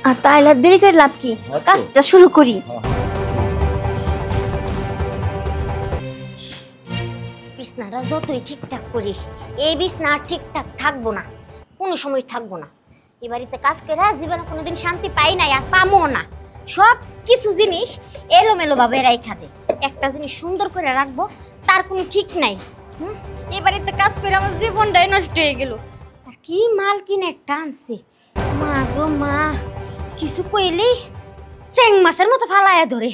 আর তাইলে আর দেরি করে লাভ কি, কাজটা শুরু করি। বিছনাটা যতই ঠিকঠাক করি, এই বিছনা আর ঠিকঠাক থাকবো না, কোনো সময় থাকবো না। এই বাড়িতে কাজ করে জীবনে কোনোদিন শান্তি পাই নাই, আর পামো না। সব কিছু জিনিস এলোমেলো ভাবে রাইখা দে, একটা জিনিস সুন্দর করে রাখবো তার কোনো ঠিক নাই। এই বাড়িতে কাজ করে আমার জীবনটাই নষ্ট হয়ে গেল। আর কি মাল কিনে একটা আনছে, মা গো মা, কিছু কইলেই চেং মাছের মতো ফালায়া ধরে,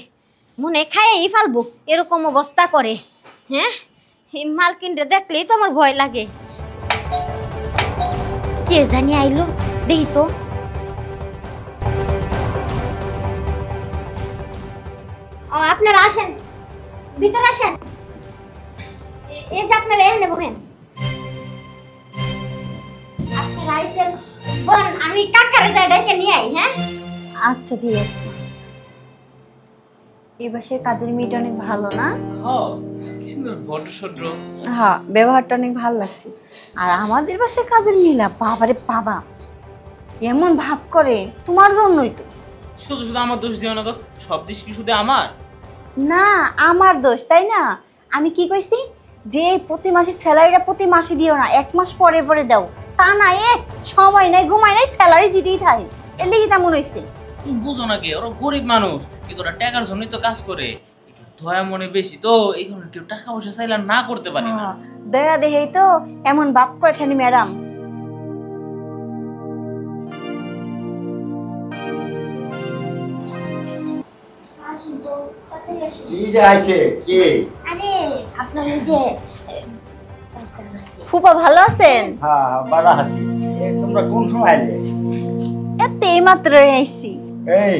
মনে খাইয়াই ফালবো এরকম অবস্থা করে। হ্যাঁ, এই মালকিনটা দেখলেই তো আমার ভয় লাগে। কে জানি আইলো, দেখি তো। আপনারা আসেন, ভিতরে আসেন। এই যে আপনারা এনে বসেন। আপনারা আইছেন, বলেন, আমি কাকারে যাই ডেকে নিয়ে আই। হ্যাঁ আচ্ছা ঠিক আছে। এই বাসার কাজের মেয়েটা অনেক ভালো না? হ্যাঁ, ব্যবহারটা অনেক ভালো লাগছে। আর আমাদের বাসায় কাজের মেয়েরা বাবারে বাবা এমন ভাব করে, তোমার জন্যই তো। শুধু শুধু আমার দোষ দিও না তো, সব দোষ কি শুধু আমার? না, আমার দোষ তাই না? আমি কি কইছি যে প্রতি মাসে স্যালারিটা প্রতি মাসে দিও না, 1 মাস পরে পরে দাও। তা না, সময় নাই ঘুমাই নাই, স্যালারি দিতেই থাকে। এর লেগে তেমন হয়েছে। তুমি বুঝো না কি, ওরা গরিব মানুষ, কিন্তু ওরা টাকার জন্যই তো কাজ করে। একটু দয়া মনে বেশি তো, এই কারণে কেউ টাকা পয়সা চাইলে না করতে পারে না। দয়া দেহেই তো এমন বাপ করে ঠানি ম্যাডাম। ফুপা ভালো আছেন? হ্যাঁ ভালো আছি। তোমরা কোন সময় এলে? এই মাত্র আইছি। এই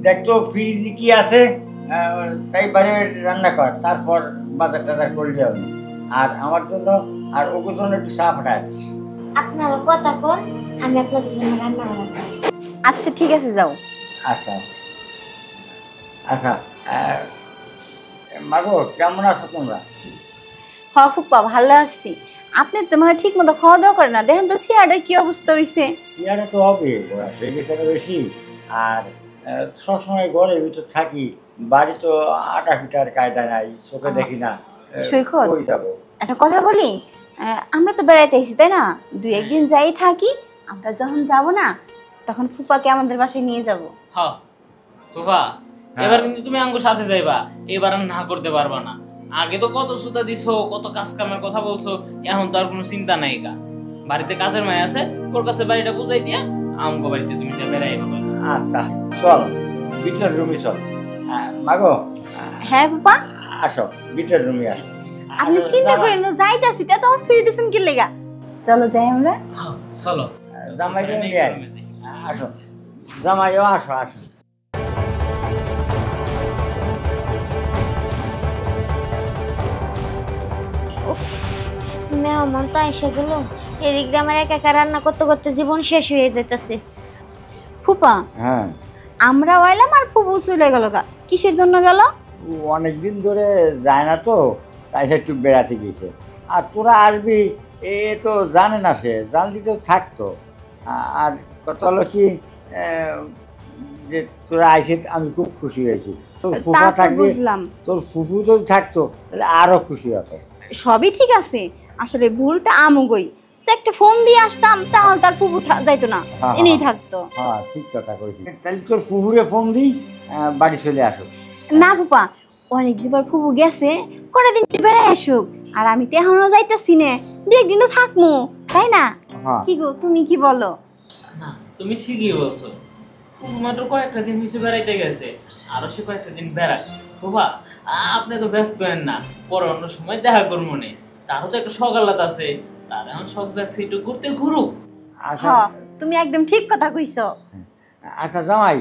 দেখতো ফ্রিজে কি আছে, তাই বাইরে রান্না কর, তারপর বাজার টাজার করলে হবে। আর আমার জন্য আর ওর জন্য একটু চা পাঠায়। আপনারা কথা কর, আমি আপনাদের জন্য রান্না বান্না। আচ্ছা ঠিক আছে, যাও। আচ্ছা আচ্ছা, মাগো কেমন আছো তোমরা? হ্যাঁ ফুপা ভালো আছি। আপনি তো মানে ঠিক মতো খাওয়া দাওয়া করেন না, দেখেন তো চেয়ারের কি অবস্থা হয়েছে। চেয়ারে তো হবে, সেই গেছে বেশি। আর সবসময় ঘরের ভিতর থাকি, বাড়ি তো আটা পিটার কায়দা নাই, চোখে দেখি না। সৈকত, একটা কথা বলি, আমরা তো বেড়াইতে আইছি তাই না, 2-1 দিন যাই থাকি। আমরা যখন যাব না, তখন ফুপাকে আমাদের বাসায় নিয়ে যাব। হ্যাঁ ফুফা, এবার কিন্তু তুমি আঙ্গুর সাথে যাইবা, এবার আর না করতে পারবা না। আগে তো কত সুতা দিছো, কত কাজ কামের কথা বলছো, এখন তো আর কোনো চিন্তা নাই। বাড়িতে কাজের মায় আছে, ওর কাছে বাড়িটা বুঝাই দিয়া আমগো বাড়িতে তুমি যা বেড়াইবা। আচ্ছা চল, ভিতর রুমে চল। মাগো। হ্যাঁ ফুপা, আসো ভিতর রুমে আসো। আপনি চিন্তা করেন না, যাইতাছি তা তো অস্থির দিছেন কি লেগা। চলো যাই আমরা। চলো জামাই নিয়ে আসো, জামাইও আসো আসো। মেহমান তো এসে গেল, এদিক দিয়ে আমার একা একা রান্না করতে করতে জীবন শেষ হয়ে যেতেছে। ফুপা, হ্যাঁ আমরা আইলাম আর ফুপু চলে গেল। কিসের জন্য গেল? অনেকদিন ধরে যায় না তো, তাই একটু বেড়াতে গেছে। আর তোরা আসবি এ তো জানে না, সে জানলি তো থাকতো। আর কথা হলো কি, যে তোরা আইসে আমি খুব খুশি হয়েছি। তোর ফুফা থাকবে, তোর ফুফু যদি থাকতো তাহলে আরো খুশি হতো। সবই ঠিক আছে, আসলে ভুলটা আমুগই। তো একটা ফোন দিয়ে আসতাম, তাহলে তার ফুফু যাইতো না, এনেই থাকতো। হ্যাঁ ঠিক কথা কইছিস। তাহলে তোর ফুফুরে ফোন দিই, বাড়ি চলে আসো। না ফুপা, অনেকদিন পর ফুফু গেছে, কটা দিন বেড়াই আসুক। আর আমি তো এখনো যাইতেছি না, 2-1 দিন তো থাকবো তাই না? কি গো, তুমি কি বলো? না তুমি ঠিকই বলছো, ফুফু মাত্র কয়েকটা দিন মিশে বেড়াইতে গেছে, আরো সে কয়েকটা দিন বেড়াক। ফুফা আপনি তো ব্যস্ত হেন না, পরে অন্য সময় দেখা করবো নে। তারও তো একটা সকালাত আছে, তার এখন শখ যাচ্ছে একটু ঘুরতে ঘুরুক। হ্যাঁ তুমি একদম ঠিক কথা কইছো। আচ্ছা জামাই,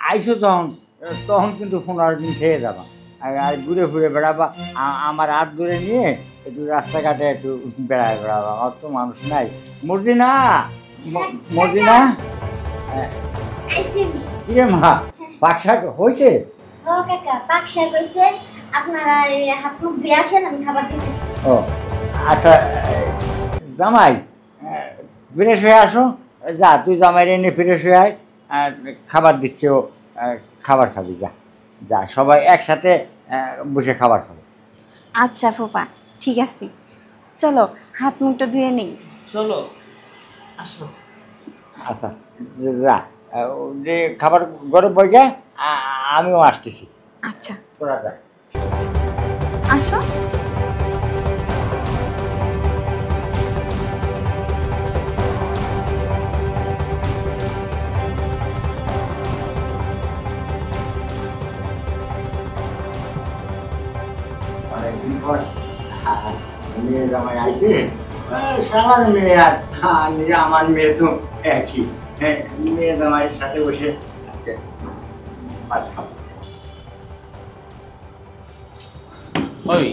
আইসো যখন, তখন কিন্তু 15 দিন খেয়ে যাবা, আর ঘুরে ঘুরে বেড়াবা। আমার হাত ধরে নিয়ে একটু রাস্তাঘাটে একটু বেড়ায় বেড়াবা। আমার তো মানুষ নাই। মর্জিনা, মর্জিনা, কিরে মা, পাকশাক হয়েছে? ও কাকা, পাকশাক হইছে। আপনারা হাত মুখ ধুয়ে আসেন, আমি খাবার দিতেছি। ও আচ্ছা জামাই, ফ্রেশ হয়ে আসো। যা তুই জামাই এনে ফ্রেশ হয়ে আয়, খাবার দিচ্ছে ও খাবার খাবি, যা যা সবাই একসাথে বসে খাবার খাবো। আচ্ছা ফুপা, ঠিক আছে, চলো হাত মুখটা ধুয়ে নেই। চলো আসো। আচ্ছা যা, যে খাবার গরম বই গে, আমিও আসতেছি। আচ্ছা তোরা যা। আসো। অনেকদিন পর মেয়ে জামাই আইছে, সবার মেয়ে আর আমার মেয়ে তো একই। হ্যাঁ, মেয়ে জামাইয়ের সাথে বসে আজকে ভাত খাবো। ওই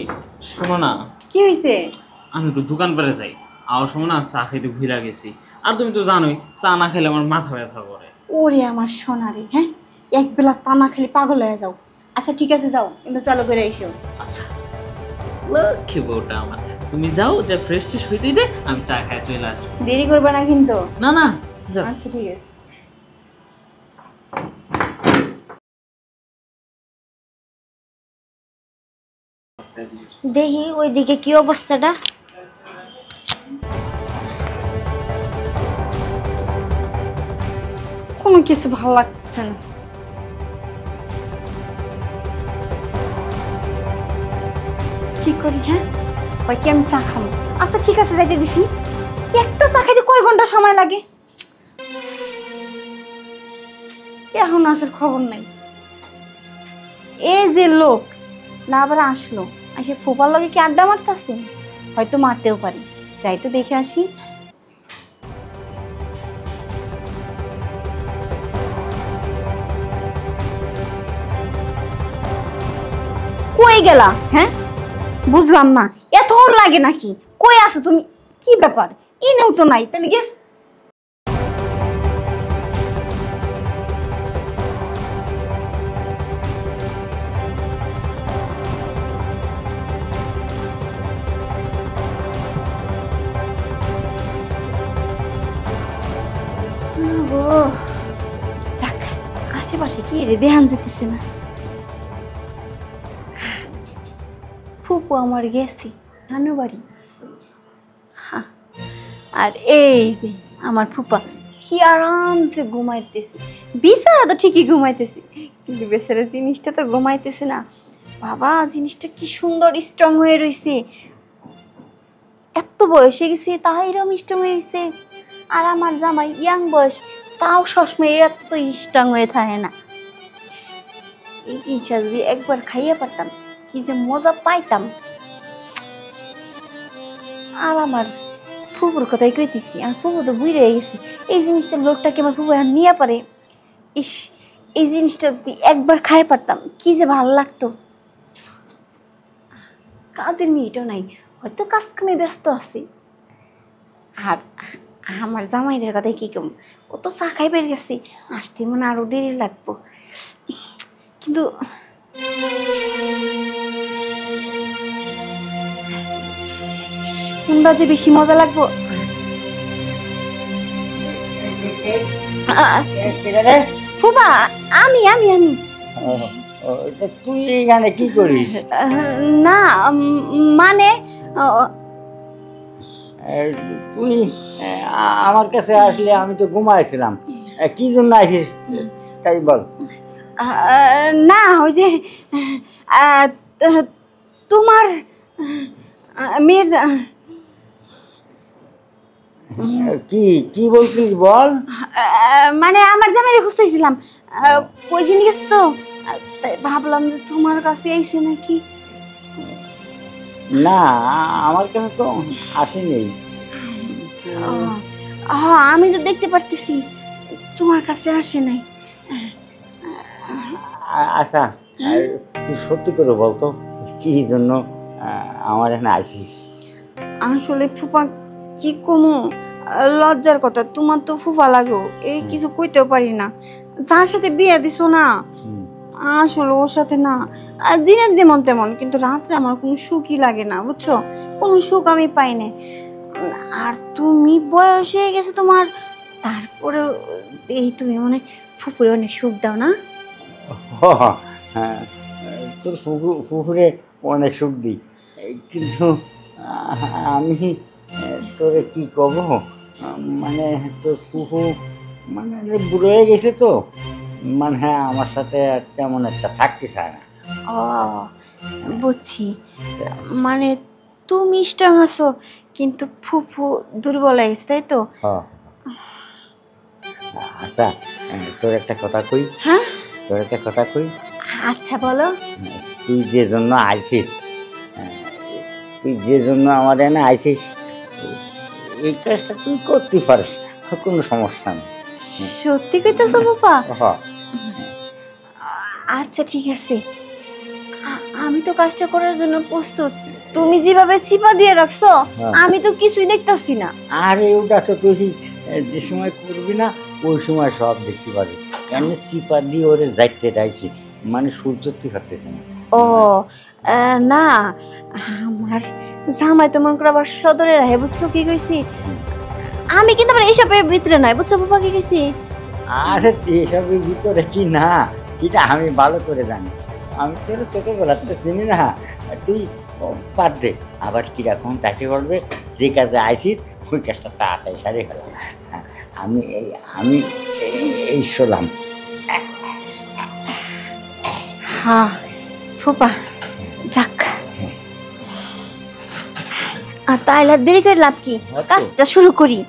শোনো না, কি হয়েছে? আমি একটু দোকান পেরে যাই, আওয়ার সময় না চা খেতে ভুলে গেছি। আর তুমি তো জানোই চা না খেলে আমার মাথা ব্যথা করে। ওরে আমার সোনারে, হ্যাঁ এক বেলা চানা খেলে পাগল হয়ে যাও। আচ্ছা ঠিক আছে, যাও কিন্তু চালু করে এসো। আচ্ছা লক্ষ্মী বউটা আমার, তুমি যাও, যে ফ্রেশ ট্রেশ হইতেই দে, আমি চা খাই চলে আসবো। দেরি করবে না কিন্তু। না না যাও। আচ্ছা ঠিক আছে। দেখি ওইদিকে কি অবস্থাটা। কোনো কিছু ভালো লাগছে না। কি করি? হ্যাঁ ওই কি আমি চা খাবো? আচ্ছা ঠিক আছে, যাইতে দিছি। একটা চা খাইতে কয় ঘন্টা সময় লাগে? এখন আসার খবর নাই। এই যে লোক না আবার আসলো, এসে ফোপার লগে কি আড্ডা মারতেছে? হয়তো মারতেও পারি, যাই তো দেখে আসি। কই গেলা? হ্যাঁ বুঝলাম না, এত লাগে নাকি? কই আছো তুমি? কি ব্যাপার? ইনেও তো নাই, তাহলে গেস। যাক, আশেপাশে কি রে ধ্যান দিতেছে না। ফুপু আমার গেছি নানু বাড়ি। আর এই যে আমার ফুপা কি আরামসে ঘুমাইতেছে। বিছানা তো ঠিকই ঘুমাইতেছে, কিন্তু বেচারা জিনিসটা তো ঘুমাইতেছে না। বাবা জিনিসটা কি সুন্দর স্ট্রং হয়ে রয়েছে। এত বয়স হয়ে গেছে তাও এরকম স্ট্রং হয়ে গেছে। আর আমার জামাই ইয়াং বয়স, তাও সবসময় এত স্ট্রং হয়ে থাকে না। এই জিনিসটা যদি একবার খাইয়ে পারতাম কি যে মজা পাইতাম। আর আমার ফুপুর কথাই কইতেছি, আমার ফুপু তো বুড়ে হয়ে গেছি। এই জিনিসটা লোকটাকে আমার ফুপু আর নিয়ে পারে। ইস, এই জিনিসটা যদি একবার খাইয়ে পারতাম কি যে ভালো লাগতো। কাজের মেয়েটাও নাই, হয়তো কাজ কামে ব্যস্ত আছে। আর আমার জামাইদের কথাই কি কম, ও তো চা খাই বের গেছে, আসতে মনে আরো দেরি লাগবো। কিন্তু কোনটা যে বেশি মজা লাগবো। ফুপা আমি আমি আমি তুই এখানে কি করিস? না মানে তুই আমার কাছে আসলে আমি তো ঘুমাইছিলাম, কি জন্য আসিস তাই বল। না ওই যে তোমার মেয়ের কি কি বলছিস বল। মানে আমার জামাইরে খুঁজতেছিলাম, কই দিন গেছ তো, তাই ভাবলাম যে তোমার কাছে আইছে নাকি। না আমার কাছে তো আসেনি। হ্যাঁ আমি তো দেখতে পারতেছি তোমার কাছে আসে নাই। আচ্ছা তুই সত্যি করে বলতো কি জন্য আমার এখানে আসিস? আসলে ফুপা কি কমু, লজ্জার কথা, তোমার তো ফুফা লাগো, এই কিছু কইতেও পারি না। যার সাথে বিয়ে দিছো না, আসলে ওর সাথে না জিনের যেমন তেমন, কিন্তু রাত্রে আমার কোনো সুখই লাগে না, বুঝছো? কোনো সুখ আমি পাই না। আর তুমি বয়স হয়ে গেছে তোমার, তারপরে এই তুমি মানে ফুপুরে অনেক সুখ দাও না? হ্যাঁ, তোর ফুফুরে অনেক সুখ দিই, কিন্তু আমি তোরে কি কব, মানে তোর ফুফু মানে বুড়ো হয়ে গেছে তো, মানে আমার সাথে আর তেমন একটা থাকতে চায় না। ও বুঝছি, মানে তুমি স্ট্রং আছো কিন্তু ফুফু দুর্বল হয়ে গেছে, তাই তো? হ্যাঁ। আচ্ছা, তোর একটা কথা কই। হ্যাঁ, তোর একটা কথা কই। আচ্ছা বলো। তুই যে জন্য আইছিস, তুই যে জন্য আমার এনে আইছিস, এই কাজটা তুই করতে পারিস, কোনো সমস্যা নেই। সত্যি কইতেছো বাবা? হ্যাঁ। আচ্ছা ঠিক আছে, আমি তো কাজটা করার জন্য প্রস্তুত। তুমি যেভাবে চিপা দিয়ে রাখছো হ্যাঁ। আমি তো কিছুই দেখতাছি না। আরে ওটা তো তুই যে সময় করবি না ওই সময় সব দেখতে পাবি। কেন চিপা দিয়ে ওরে যাইতে চাইছি, মানে সূর্যটি করতেছে না। ও না, আমার জামাই তো মনে করো আবার সদরে রাহে, বুঝছো কি কইছি? আমি কিন্তু আবার এইসবের ভিতরে নাই, বুঝছো বাবা কি কইছি? আরে এসবের ভিতরে কি না সেটা আমি ভালো করে জানি। আমি তোর ছোটবেলাতে চিনি না, তুই পারবে আবার কিরকম চাকরি করবে, যে কাজে আইসিস ওই কাজটা তাড়াতাড়ি সারে গেল। আমি এই শোলাম। হ্যাঁ ফুপা, যাক। আর তাইলে আর দেরি করে লাভ কি, কাজটা শুরু করি।